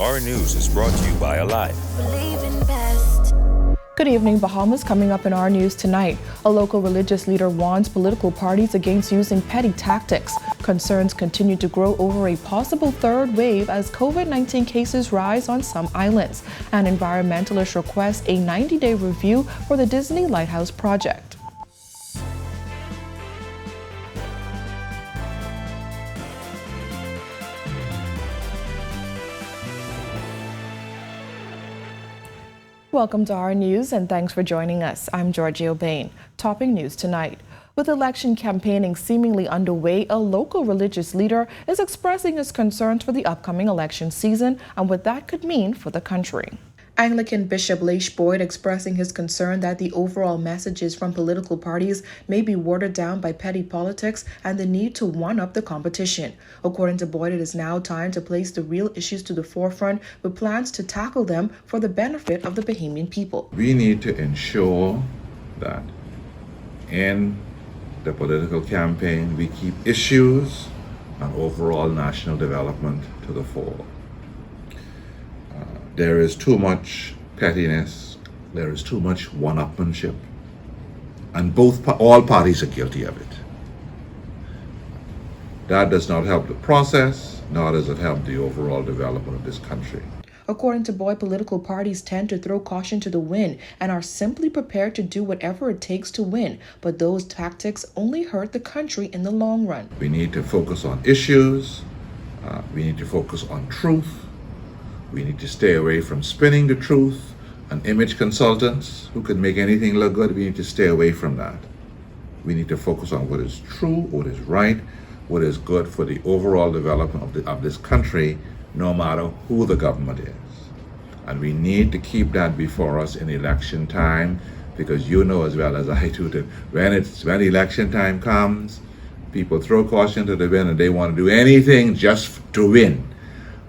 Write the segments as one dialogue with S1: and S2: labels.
S1: Our News is brought to you by Alive.
S2: Good evening, Bahamas. Coming up in our news tonight, a local religious leader warns political parties against using petty tactics. Concerns continue to grow over a possible third wave as COVID-19 cases rise on some islands. And environmentalists request a 90-day review for the Disney Lighthouse project. Welcome to our news and thanks for joining us. I'm Georgie O'Bain. Topping news tonight. With election campaigning seemingly underway, a local religious leader is expressing his concerns for the upcoming election season and what that could mean for the country. Anglican Bishop Leish Boyd expressing his concern that the overall messages from political parties may be watered down by petty politics and the need to one-up the competition. According to Boyd, it is now time to place the real issues to the forefront with plans to tackle them for the benefit of the Bahamian people.
S3: We need to ensure that in the political campaign we keep issues and overall national development to the fore. There is too much pettiness, there is too much one-upmanship, and all parties are guilty of it. That does not help the process, nor does it help the overall development of this country.
S2: According to Boyd, political parties tend to throw caution to the wind and are simply prepared to do whatever it takes to win, but those tactics only hurt the country in the long run.
S3: We need to focus on issues, we need to focus on truth. We need to stay away from spinning the truth and image consultants who can make anything look good. We need to stay away from that. We need to focus on what is true, what is right, what is good for the overall development of this country, no matter who the government is. And we need to keep that before us in election time, because you know as well as I do that when election time comes, people throw caution to the wind and they want to do anything just to win.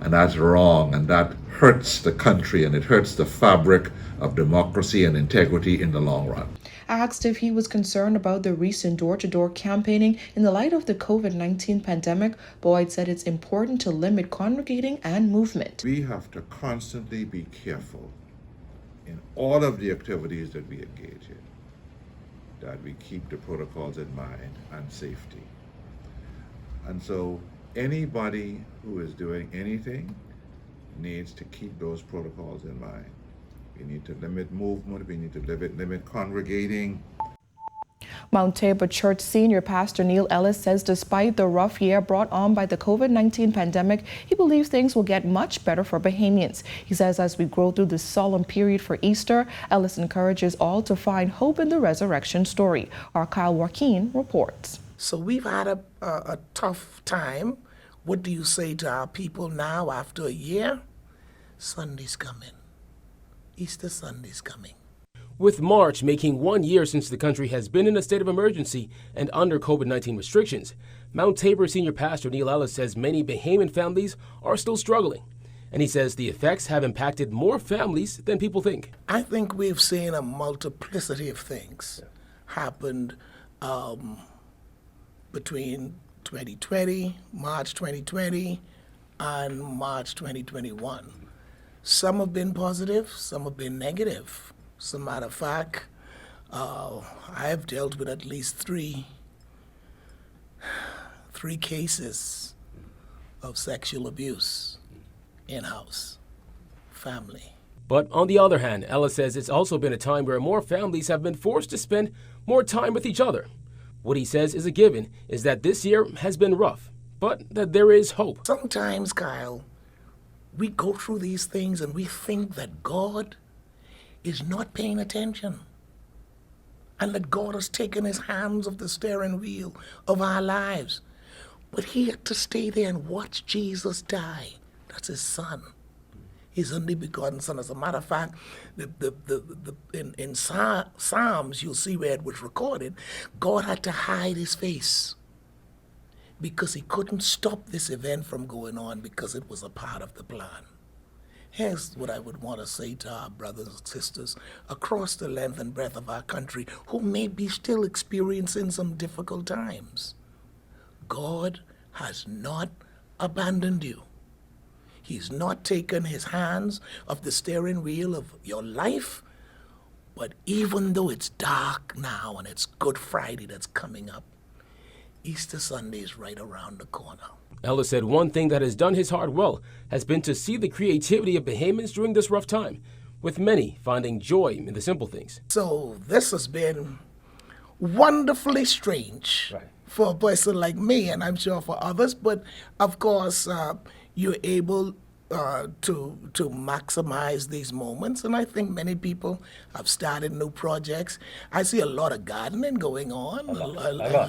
S3: And that's wrong, and that hurts the country, and it hurts the fabric of democracy and integrity in the long run.
S2: Asked if he was concerned about the recent door-to-door campaigning in the light of the COVID-19 pandemic, Boyd said it's important to limit congregating and movement.
S3: We have to constantly be careful in all of the activities that we engage in, that we keep the protocols in mind and safety. And so anybody who is doing anything needs to keep those protocols in mind. We need to limit movement, we need to limit congregating.
S2: Mount Tabor Church Senior Pastor Neil Ellis says despite the rough year brought on by the COVID-19 pandemic, he believes things will get much better for Bahamians. He says as we grow through this solemn period for Easter, Ellis encourages all to find hope in the resurrection story. Our Kyle Joaquin reports.
S4: So we've had a tough time. What do you say to our people now after a year? Sunday's coming. Easter Sunday's coming.
S5: With March making 1 year since the country has been in a state of emergency and under COVID-19 restrictions, Mount Tabor Senior Pastor Neil Ellis says many Bahamian families are still struggling. And he says the effects have impacted more families than people think.
S4: I think we've seen a multiplicity of things happened between 2020, March 2020, and March 2021. Some have been positive, some have been negative. As a matter of fact, I have dealt with at least three cases of sexual abuse in-house, family.
S5: But on the other hand, Ellis says it's also been a time where more families have been forced to spend more time with each other. What he says is a given is that this year has been rough, but that there is hope.
S4: Sometimes, Kyle, we go through these things and we think that God is not paying attention and that God has taken his hands off the steering wheel of our lives. But he had to stay there and watch Jesus die. That's his son. His only begotten son. As a matter of fact, in Psalms, you'll see where it was recorded, God had to hide his face because he couldn't stop this event from going on because it was a part of the plan. Here's what I would want to say to our brothers and sisters across the length and breadth of our country who may be still experiencing some difficult times. God has not abandoned you. He's not taken his hands off the steering wheel of your life. But even though it's dark now and it's Good Friday that's coming up, Easter Sunday is right around the corner.
S5: Ellis said one thing that has done his heart well has been to see the creativity of Bahamians during this rough time, with many finding joy in the simple things.
S4: So this has been wonderfully strange for a person like me, and I'm sure for others. But of course, you're able to maximize these moments, and I think many people have started new projects. I see a lot of gardening going on.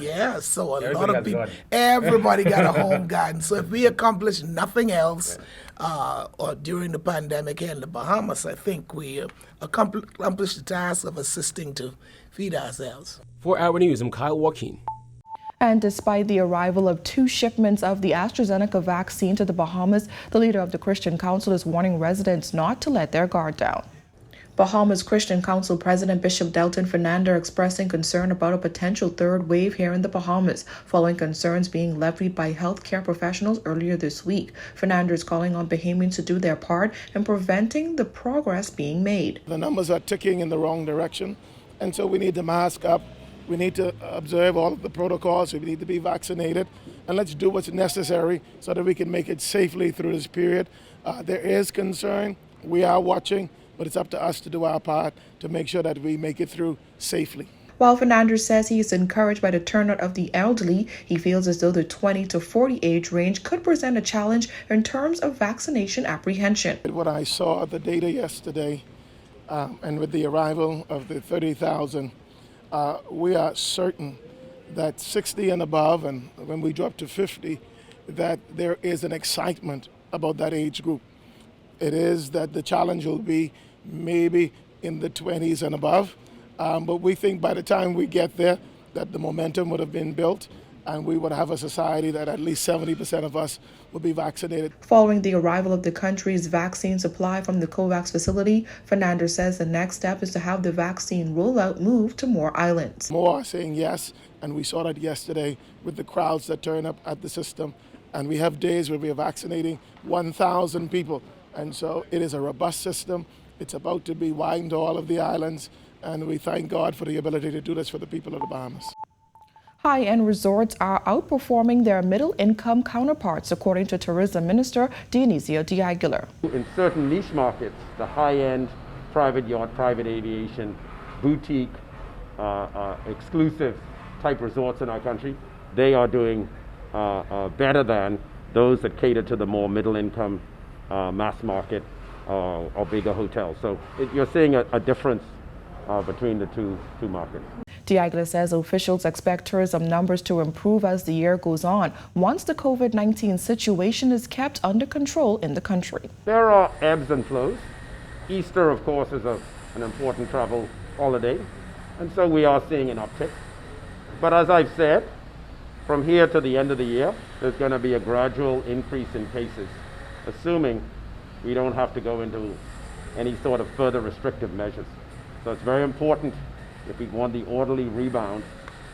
S4: Yeah, so a lot of people. Everybody got a home garden. So if we accomplish nothing else, or during the pandemic here in the Bahamas, I think we accomplished the task of assisting to feed ourselves.
S5: For Our News, I'm Kyle Joaquin.
S2: And despite the arrival of 2 shipments of the AstraZeneca vaccine to the Bahamas, the leader of the Christian Council is warning residents not to let their guard down. Bahamas Christian Council President Bishop Delton Fernandez expressing concern about a potential 3rd wave here in the Bahamas, following concerns being levied by healthcare professionals earlier this week. Fernandez calling on Bahamians to do their part in preventing the progress being made.
S6: The numbers are ticking in the wrong direction, and so we need to mask up. We need to observe all of the protocols. We need to be vaccinated, and let's do what's necessary so that we can make it safely through this period. There is concern. We are watching, but it's up to us to do our part to make sure that we make it through safely.
S2: While Fernandez says he is encouraged by the turnout of the elderly, he feels as though the 20 to 40 age range could present a challenge in terms of vaccination apprehension.
S6: When I saw the data yesterday, and with the arrival of the 30,000, we are certain that 60 and above, and when we drop to 50, that there is an excitement about that age group. It is that the challenge will be maybe in the 20s and above, but we think by the time we get there that the momentum would have been built and we would have a society that at least 70% of us will be vaccinated.
S2: Following the arrival of the country's vaccine supply from the COVAX facility, Fernandez says the next step is to have the vaccine rollout move to more islands.
S6: More are saying yes, and we saw that yesterday with the crowds that turn up at the system. And we have days where we are vaccinating 1,000 people. And so it is a robust system. It's about to be widened to all of the islands, and we thank God for the ability to do this for the people of the Bahamas.
S2: High-end resorts are outperforming their middle-income counterparts, according to Tourism Minister Dionisio de Aguilar.
S7: In certain niche markets, the high-end private yacht, private aviation, boutique, exclusive type resorts in our country, they are doing better than those that cater to the more middle-income mass market or bigger hotels. So you're seeing a difference between the two markets.
S2: De Aguilar says officials expect tourism numbers to improve as the year goes on, once the COVID-19 situation is kept under control in the country.
S7: There are ebbs and flows. Easter, of course, is an important travel holiday, and so we are seeing an uptick. But as I've said, from here to the end of the year, there's going to be a gradual increase in cases, assuming we don't have to go into any sort of further restrictive measures. So it's very important, if we want the orderly rebound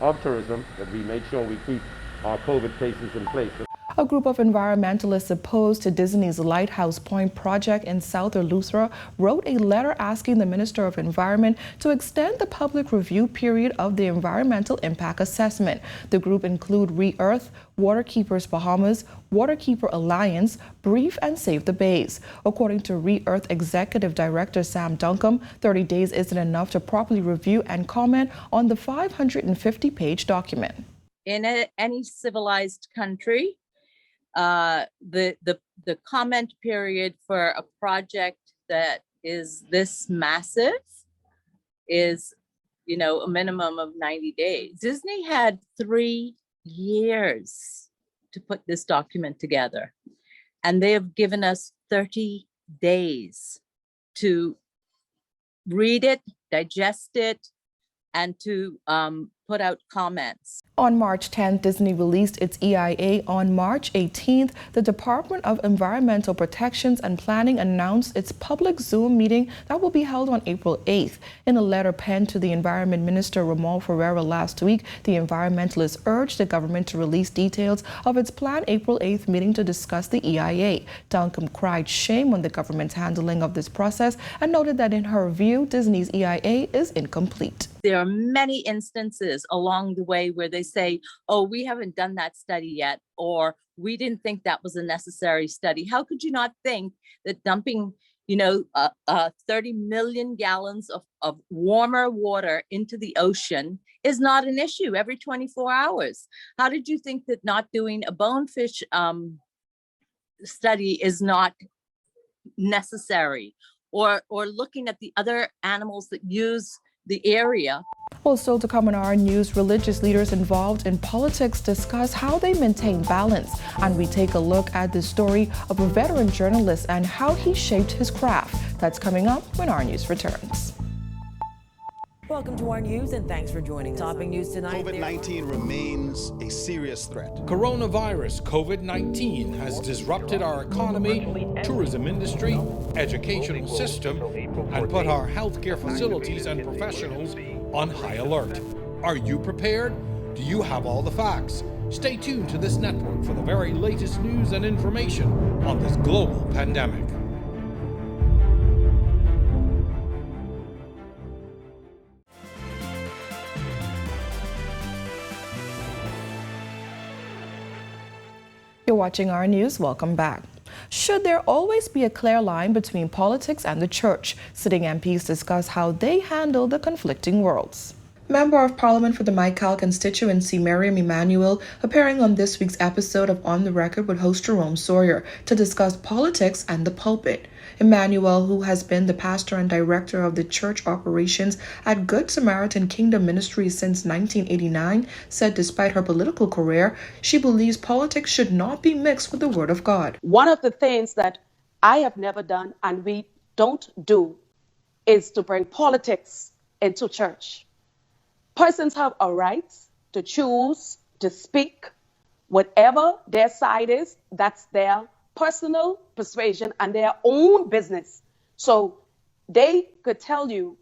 S7: of tourism, that we make sure we keep our COVID cases in place.
S2: A group of environmentalists opposed to Disney's Lighthouse Point project in South Eleuthera wrote a letter asking the Minister of Environment to extend the public review period of the environmental impact assessment. The group include Re-Earth, Waterkeepers Bahamas, Waterkeeper Alliance, Brief, and Save the Bays. According to Re-Earth Executive Director Sam Duncombe, 30 days isn't enough to properly review and comment on the 550-page document.
S8: In any civilized country, the comment period for a project that is this massive is, a minimum of 90 days. Disney had 3 years to put this document together, and they have given us 30 days to read it, digest it, and to put out comments.
S2: On March 10th, Disney released its EIA. On March 18th, the Department of Environmental Protections and Planning announced its public Zoom meeting that will be held on April 8th. In a letter penned to the Environment Minister Ramon Ferreira last week, the environmentalists urged the government to release details of its planned April 8th meeting to discuss the EIA. Duncombe cried shame on the government's handling of this process and noted that in her view, Disney's EIA is incomplete.
S8: There are many instances along the way where they say, oh, we haven't done that study yet, or we didn't think that was a necessary study. How could you not think that dumping, 30 million gallons of warmer water into the ocean is not an issue every 24 hours? How did you think that not doing a bonefish study is not necessary, or looking at the other animals that use the area?
S2: Also to come on our news, religious leaders involved in politics discuss how they maintain balance. And we take a look at the story of a veteran journalist and how he shaped his craft. That's coming up when our news returns.
S9: Welcome to our news and thanks for joining us. Topping news tonight.
S10: COVID-19 remains a serious threat.
S11: Coronavirus COVID-19 has disrupted our economy, tourism industry, educational system, and put our healthcare facilities and professionals on high alert. Are you prepared? Do you have all the facts? Stay tuned to this network for the very latest news and information on this global pandemic.
S2: You're watching our news. Welcome back. Should there always be a clear line between politics and the church? Sitting MPs discuss how they handle the conflicting worlds. Member of Parliament for the Michael constituency, Miriam Emanuel, appearing on this week's episode of On the Record with host Jerome Sawyer to discuss politics and the pulpit. Emanuel, who has been the pastor and director of the church operations at Good Samaritan Kingdom Ministries since 1989, said despite her political career, she believes politics should not be mixed with the Word of God.
S12: One of the things that I have never done and we don't do is to bring politics into church. Persons have a right to choose to speak whatever their side is. That's their personal persuasion and their own business. So they could tell you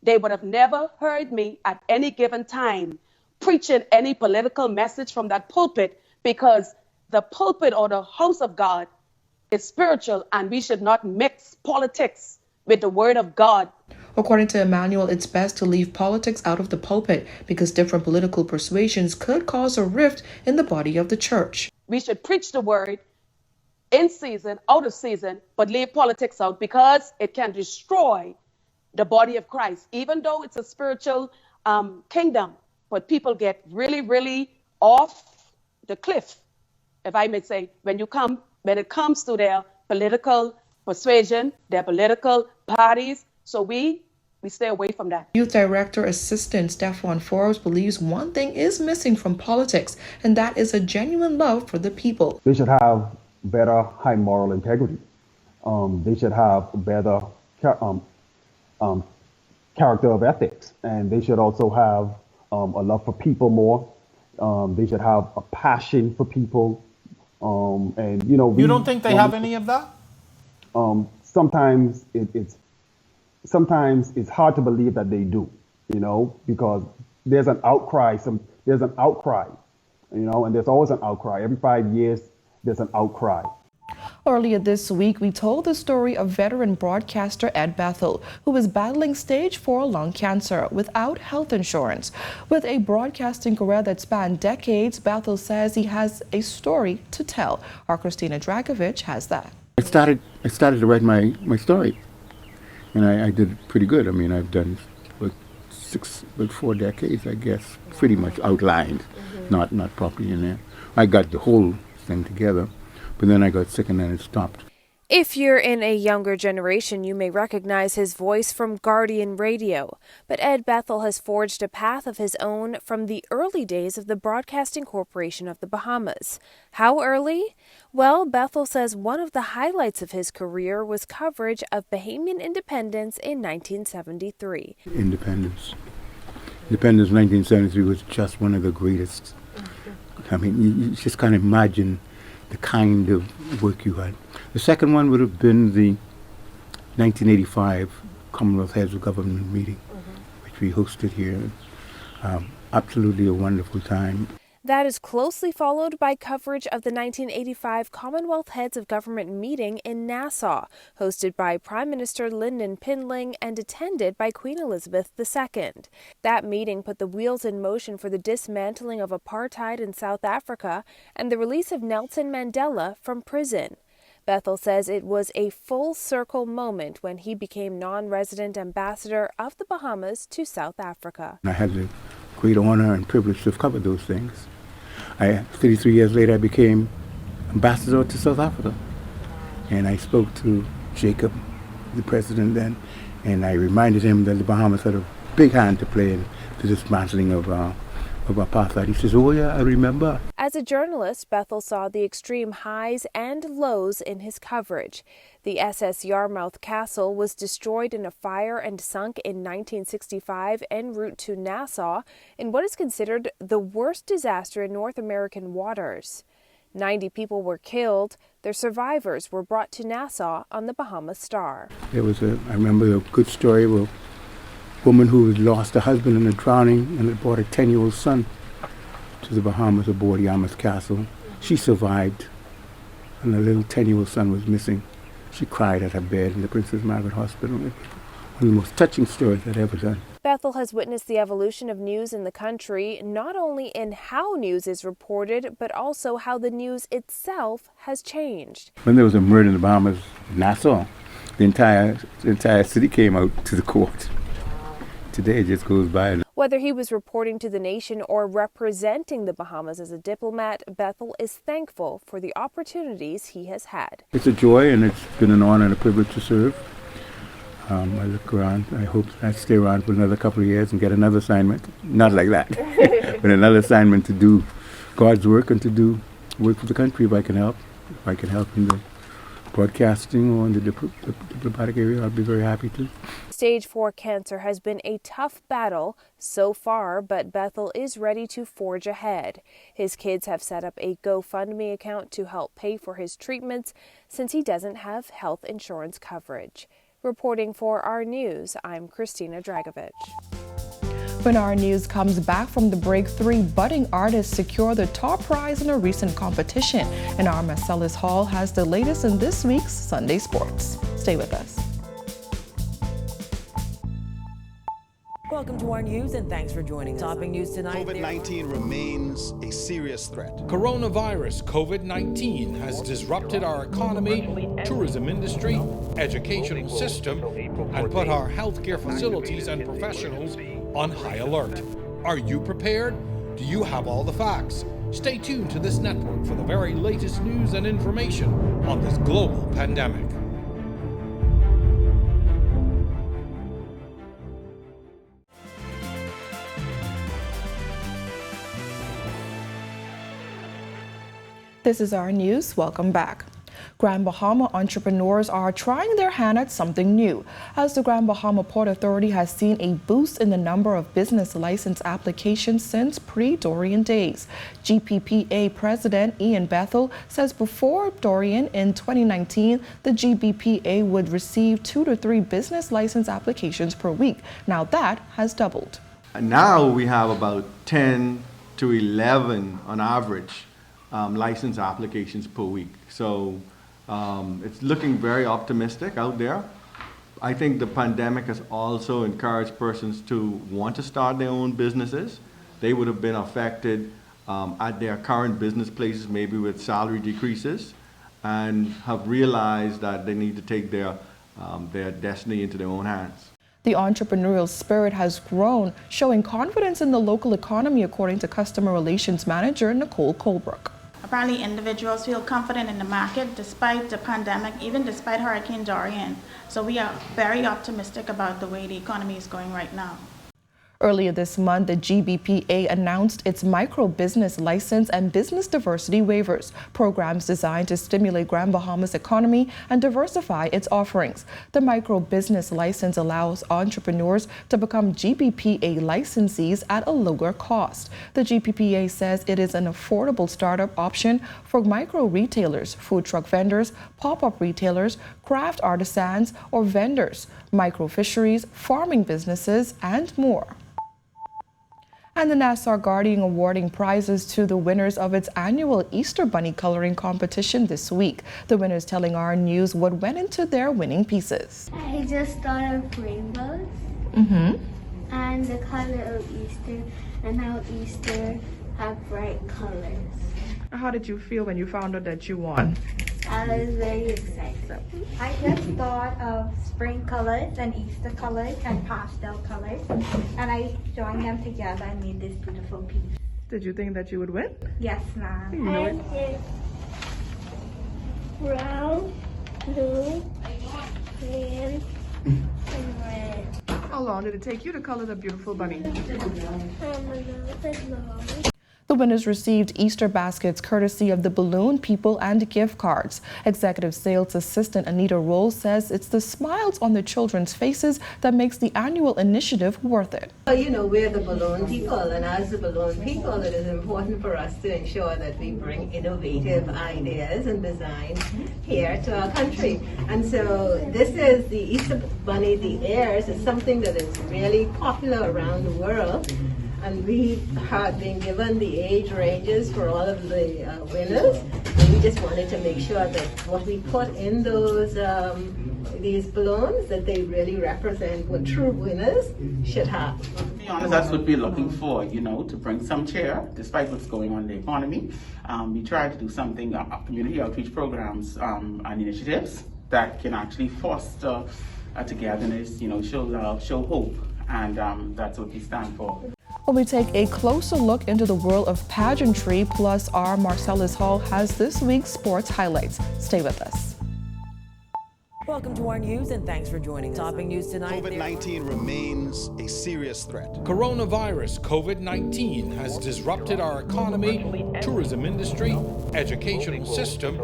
S12: they would have never heard me at any given time preaching any political message from that pulpit, because the pulpit or the house of God is spiritual and we should not mix politics with the Word of God.
S2: According to Emanuel, it's best to leave politics out of the pulpit because different political persuasions could cause a rift in the body of the church.
S12: We should preach the Word in season, out of season, but leave politics out because it can destroy the body of Christ, even though it's a spiritual kingdom. But people get really, really off the cliff, if I may say, when it comes to their political persuasion, their political parties. So we stay away from that.
S2: Youth Director Assistant Stephon Forbes believes one thing is missing from politics, and that is a genuine love for the people.
S13: They should have better high moral integrity. They should have better character of ethics, and they should also have a love for people more. They should have a passion for people. And
S10: you don't think they have any of that?
S13: Sometimes it's hard to believe that they do, because there's an outcry. And there's always an outcry. Every 5 years, there's an outcry.
S2: Earlier this week, we told the story of veteran broadcaster Ed Bethel, who is battling stage 4 lung cancer without health insurance. With a broadcasting career that spanned decades, Bethel says he has a story to tell. Our Christina Dragovich has that.
S14: I started to write my story, and I did pretty good. I mean, I've done 4 decades, I guess, pretty much outlined, not properly in there. I got the whole thing together, but then I got sick and then it stopped.
S15: If you're in a younger generation, you may recognize his voice from Guardian Radio, but Ed Bethel has forged a path of his own from the early days of the Broadcasting Corporation of the Bahamas. How early? Well, Bethel says one of the highlights of his career was coverage of Bahamian independence in 1973.
S14: Independence. Independence 1973 was just one of the greatest. I mean, you just can't imagine the kind of work you had. The second one would have been the 1985 Commonwealth Heads of Government meeting, which we hosted here. Absolutely a wonderful time.
S15: That is closely followed by coverage of the 1985 Commonwealth Heads of Government meeting in Nassau, hosted by Prime Minister Lyndon Pindling and attended by Queen Elizabeth II. That meeting put the wheels in motion for the dismantling of apartheid in South Africa and the release of Nelson Mandela from prison. Bethel says it was a full-circle moment when he became non-resident ambassador of the Bahamas to South Africa.
S14: I had the great honor and privilege to have covered those things. 33 years later, I became ambassador to South Africa. And I spoke to Jacob, the president then, and I reminded him that the Bahamas had a big hand to play in the dismantling of apartheid. He says, "Oh yeah, I remember."
S15: As a journalist, Bethel saw the extreme highs and lows in his coverage. The SS Yarmouth Castle was destroyed in a fire and sunk in 1965 en route to Nassau in what is considered the worst disaster in North American waters. 90 people were killed. Their survivors were brought to Nassau on the Bahama Star.
S14: I remember a good story of a woman who had lost her husband in a drowning and had brought a 10-year-old son to the Bahamas aboard Yarmouth Castle. She survived, and the little 10-year-old son was missing. She cried at her bed in the Princess Margaret Hospital. One of the most touching stories I'd ever done.
S15: Bethel has witnessed the evolution of news in the country, not only in how news is reported, but also how the news itself has changed.
S14: When there was a murder in the Bahamas, Nassau, the entire city came out to the court. Today it just goes by.
S15: Whether he was reporting to the nation or representing the Bahamas as a diplomat, Bethel is thankful for the opportunities he has had.
S14: It's a joy, and it's been an honor and a privilege to serve. I look around. I hope I stay around for another couple of years and get another assignment. Not like that, but another assignment to do God's work and to do work for the country if I can help. If I can help in the broadcasting or in the diplomatic area, I'd be very happy to.
S15: Stage 4 cancer has been a tough battle so far, but Bethel is ready to forge ahead. His kids have set up a GoFundMe account to help pay for his treatments since he doesn't have health insurance coverage. Reporting for Our News, I'm Christina Dragovich.
S2: When Our News comes back from the break, 3 budding artists secure the top prize in a recent competition. And our Marcellus Hall has the latest in this week's Sunday Sports. Stay with us.
S9: Welcome to Our News, and thanks for joining us. Topping news tonight.
S10: COVID-19 remains a serious threat.
S11: Coronavirus COVID-19 has disrupted our economy, tourism industry, educational system, and put our healthcare facilities and professionals on high alert. Are you prepared? Do you have all the facts? Stay tuned to this network for the very latest news and information on this global pandemic.
S2: This is Our News. Welcome back. Grand Bahama entrepreneurs are trying their hand at something new, as the Grand Bahama Port Authority has seen a boost in the number of business license applications since pre-Dorian days. GBPA President Ian Bethel says before Dorian in 2019, the GBPA would receive 2 to 3 business license applications per week. Now that has doubled.
S16: Now we have about 10 to 11 on average license applications per week. So it's looking very optimistic out there. I think the pandemic has also encouraged persons to want to start their own businesses. They would have been affected at their current business places, maybe with salary decreases, and have realized that they need to take their destiny into their own hands.
S2: The entrepreneurial spirit has grown, showing confidence in the local economy, according to Customer Relations Manager Nicole Colebrook.
S17: Apparently, individuals feel confident in the market despite the pandemic, even despite Hurricane Dorian. So we are very optimistic about the way the economy is going right now.
S2: Earlier this month, the GBPA announced its micro-business license and business diversity waivers, programs designed to stimulate Grand Bahama's economy and diversify its offerings. The micro-business license allows entrepreneurs to become GBPA licensees at a lower cost. The GBPA says it is an affordable startup option for micro-retailers, food truck vendors, pop-up retailers, craft artisans or vendors, micro-fisheries, farming businesses, and more. And the Nassau Guardian awarding prizes to the winners of its annual Easter Bunny coloring competition this week. The winners telling our news what went into their winning pieces.
S18: I just thought of rainbows and the color of Easter and how Easter have bright colors.
S2: How did you feel when you found out that you won?
S18: I was very excited.
S17: I just thought of spring colors and Easter colors and pastel colors, and I joined them together and made this beautiful piece.
S2: Did you think that you would win?
S17: Yes, ma'am.
S2: You know
S18: I
S2: it.
S18: did brown, blue, green, and red.
S2: How long did it take you to color the beautiful bunny?
S18: A little bit long.
S2: The winners received Easter baskets courtesy of the Balloon People and gift cards. Executive Sales Assistant Anita Rolls says it's the smiles on the children's faces that makes the annual initiative worth it.
S19: Well, you know, we're the Balloon People, and as the Balloon People, it is important for us to ensure that we bring innovative ideas and design here to our country. And so this is the Easter Bunny, the Airs, is something that is really popular around the world. And we have been given the age ranges for all of the winners, and we just wanted to make sure that what we put in those these balloons, that they really represent what true winners should have.
S20: To be honest, that's what we're looking for, you know, to bring some cheer, despite what's going on in the economy. We try to do something, community outreach programs and initiatives that can actually foster togetherness, you know, show love, show hope, and that's what we stand for.
S2: When we take a closer look into the world of pageantry, plus our Marcellus Hall has this week's sports highlights. Stay with us.
S9: Welcome to our news and thanks for joining us. Topping news tonight.
S10: COVID-19 remains a serious threat.
S11: Coronavirus COVID-19 has disrupted our economy, tourism industry, educational system,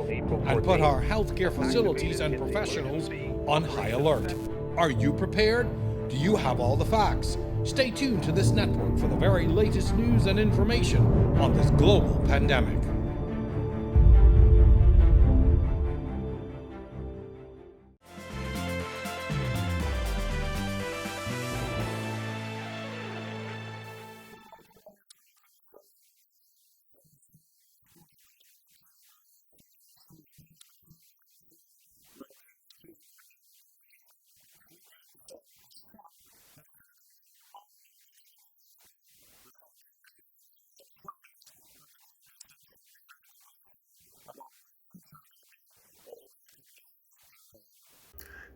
S11: and put our healthcare facilities and professionals on high alert. Are you prepared? Do you have all the facts? Stay tuned to this network for the very latest news and information on this global pandemic.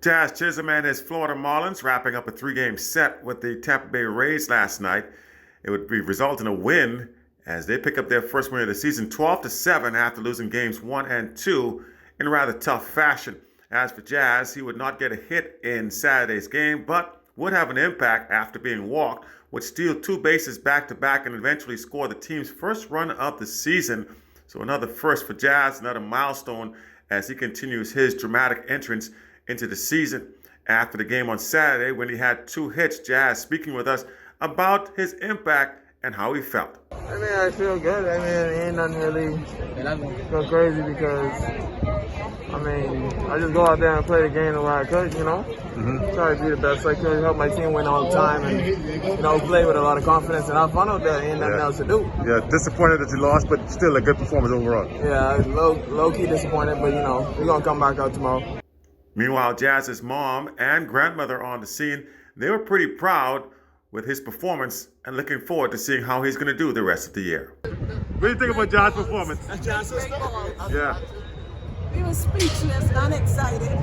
S21: Jazz Chisholm and his Florida Marlins wrapping up a 3-game set with the Tampa Bay Rays last night. It would result in a win as they pick up their first win of the season, 12-7, after losing games 1 and 2 in rather tough fashion. As for Jazz, he would not get a hit in Saturday's game, but would have an impact after being walked, would steal 2 bases back-to-back and eventually score the team's first run of the season. So another first for Jazz, another milestone as he continues his dramatic entrance into the season. After the game on Saturday, when he had 2 hits, Jazz speaking with us about his impact and how he felt.
S22: I mean, I feel good. I mean, it ain't nothing really go crazy because, I mean, I just go out there and play the game the way I could, you know? Try to be the best I could, help my team win all the time, and, you know, play with a lot of confidence and have fun out there. Ain't nothing else to do.
S21: Yeah, disappointed that you lost, but still a good performance overall.
S22: Yeah, low-key disappointed, but, you know, we're going to come back out tomorrow.
S21: Meanwhile, Jazz's mom and grandmother on the scene, they were pretty proud with his performance and looking forward to seeing how he's going to do the rest of the year. What do you think about Jazz's performance? Yeah.
S23: We were speechless and excited,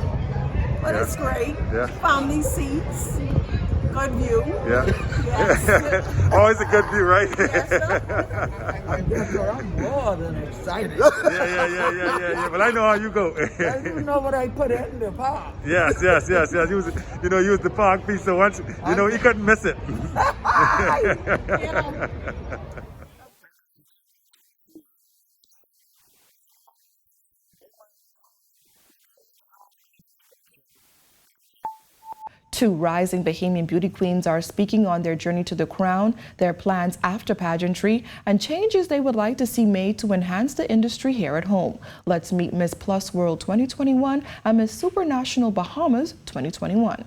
S23: but it's great.
S21: Yeah.
S23: Family seats,
S1: good view.
S21: Yeah.
S1: Yes.
S21: Always a good view, right?
S1: Yes, sir. I'm more than excited.
S21: Yeah. But I know how you go.
S1: I didn't know what I put in the park.
S21: Yes. You was the park piece, so once, you couldn't miss it.
S2: Two rising Bahamian beauty queens are speaking on their journey to the crown, their plans after pageantry, and changes they would like to see made to enhance the industry here at home. Let's meet Miss Plus World 2021 and Miss Supranational Bahamas 2021.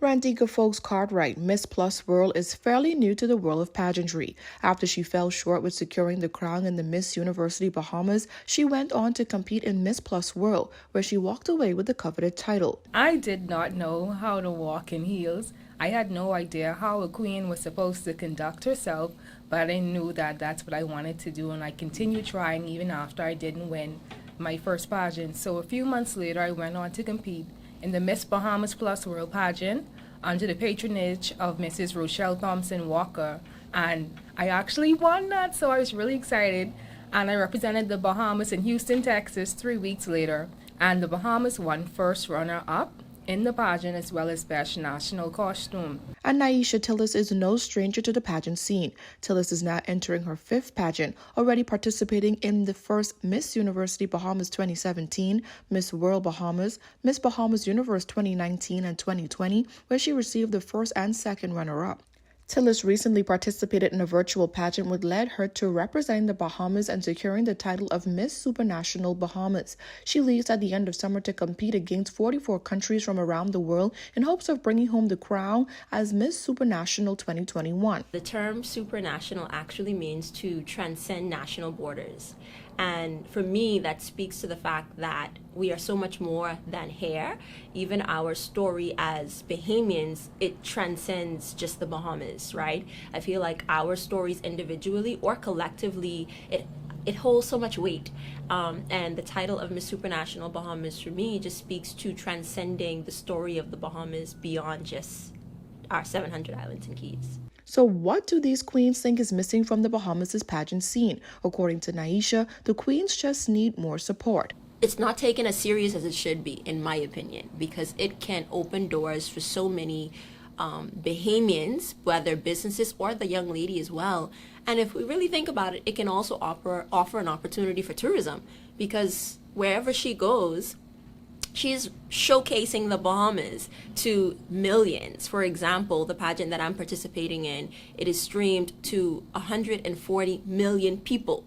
S2: Randica Folks Cartwright, Miss Plus World, is fairly new to the world of pageantry. After she fell short with securing the crown in the Miss University Bahamas, she went on to compete in Miss Plus World, where she walked away with the coveted title.
S3: I did not know how to walk in heels. I had no idea how a queen was supposed to conduct herself, but I knew that that's what I wanted to do, and I continued trying even after I didn't win my first pageant. So a few months later, I went on to compete in the Miss Bahamas Plus World pageant under the patronage of Mrs. Rochelle Thompson Walker, and I actually won that, so I was really excited. And I represented the Bahamas in Houston, Texas 3 weeks later, and the Bahamas won first runner-up in the pageant as well as Best National Costume.
S2: And Naisha Tillis is no stranger to the pageant scene. Tillis is now entering her 5th pageant, already participating in the first Miss University Bahamas 2017, Miss World Bahamas, Miss Bahamas Universe 2019 and 2020, where she received the 1st and 2nd runner-up. Tillis recently participated in a virtual pageant which led her to representing the Bahamas and securing the title of Miss Supranational Bahamas. She leaves at the end of summer to compete against 44 countries from around the world in hopes of bringing home the crown as Miss Supranational 2021.
S23: The term supranational actually means to transcend national borders. And for me, that speaks to the fact that we are so much more than hair. Even our story as Bahamians, it transcends just the Bahamas, right? I feel like our stories individually or collectively, it holds so much weight. And the title of Miss Supranational Bahamas for me just speaks to transcending the story of the Bahamas beyond just our 700 islands and keys.
S2: So what do these queens think is missing from the Bahamas' pageant scene? According to Naisha, the queens just need more support.
S23: It's not taken as serious as it should be, in my opinion, because it can open doors for so many Bahamians, whether businesses or the young lady as well. And if we really think about it, it can also offer an opportunity for tourism, because wherever she goes, she's showcasing the Bahamas to millions. For example, the pageant that I'm participating in, it is streamed to 140 million people.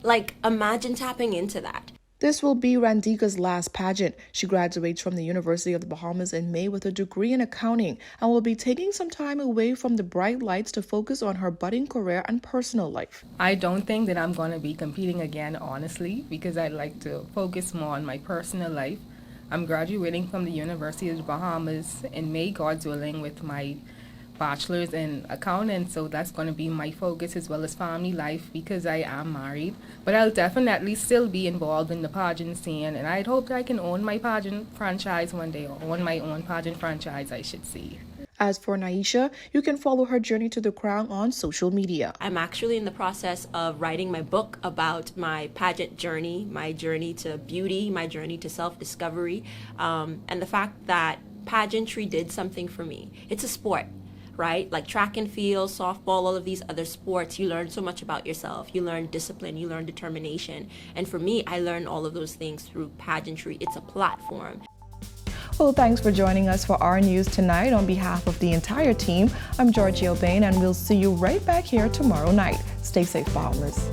S23: Like, imagine tapping into that.
S2: This will be Randica's last pageant. She graduates from the University of the Bahamas in May with a degree in accounting and will be taking some time away from the bright lights to focus on her budding career and personal life.
S3: I don't think that I'm going to be competing again, honestly, because I'd like to focus more on my personal life. I'm graduating from the University of the Bahamas in May, God's willing, with my bachelor's in accounting, so that's going to be my focus, as well as family life, because I am married. But I'll definitely still be involved in the pageant scene, and I'd hope that I can own my pageant franchise one day, or own my own pageant franchise, I should say.
S2: As for Naisha, you can follow her journey to the crown on social media.
S23: I'm actually in the process of writing my book about my pageant journey, my journey to beauty, my journey to self-discovery, and the fact that pageantry did something for me. It's a sport, right? Like track and field, softball, all of these other sports, you learn so much about yourself. You learn discipline, you learn determination. And for me, I learned all of those things through pageantry. It's a platform.
S2: Well, thanks for joining us for our news tonight. On behalf of the entire team, I'm Georgie O'Bain, and we'll see you right back here tomorrow night. Stay safe, Bahamas.